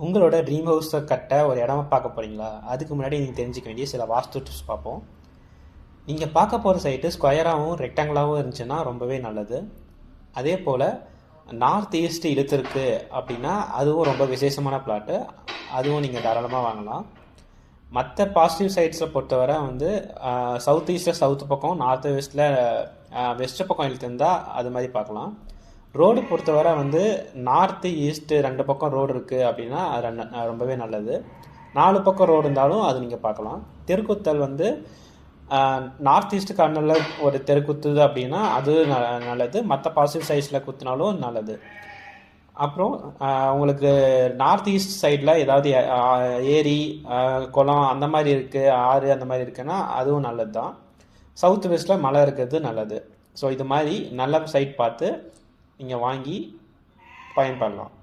உங்களோட ட்ரீம் ஹவுஸை கட்ட ஒரு இடமா பார்க்க போகிறீங்களா? அதுக்கு முன்னாடி நீங்கள் தெரிஞ்சுக்க வேண்டிய சில வாஸ்து டிப்ஸ் பார்ப்போம். நீங்கள் பார்க்க போகிற சைட்டு ஸ்கொயராகவும் ரெக்டாங்கிளாகவும் இருந்துச்சுன்னா ரொம்பவே நல்லது. அதே போல் நார்த் ஈஸ்ட் இழுத்துருக்கு அப்படின்னா அதுவும் ரொம்ப விசேஷமான பிளாட்டு. அதுவும் நீங்கள் தாராளமாக வாங்கலாம். மற்ற பாசிட்டிவ் சைட்ஸில் பொறுத்தவரை சவுத் ஈஸ்ட்டில் சவுத்து பக்கம், நார்த் வெஸ்ட்டில் வெஸ்ட் பக்கம் இழுத்துருந்தால் அது மாதிரி பார்க்கலாம். ரோடு பொறுத்தவரை நார்த்து ஈஸ்ட்டு 2 பக்கம் ரோடு இருக்குது அப்படின்னா அது ரொம்பவே நல்லது. 4 பக்கம் ரோடு இருந்தாலும் அது நீங்கள் பார்க்கலாம். தெருக்குத்தல் நார்த் ஈஸ்ட் கார்னரில் ஒரு தெருக்குத்துது அப்படின்னா அது நல்லது. மற்ற பாசிட்டிவ் சைட்ஸில் குத்துனாலும் நல்லது. அப்புறம் உங்களுக்கு நார்த் ஈஸ்ட் சைடில் ஏதாவது ஏரி, குளம் அந்த மாதிரி இருக்குது, ஆறு அந்த மாதிரி இருக்குன்னா அதுவும் நல்லது தான். சவுத் வெஸ்ட்டில் மலை இருக்கிறது நல்லது. ஸோ இது மாதிரி நல்ல சைட் பார்த்து நீங்கள் வாங்கி பயன்படலாம்.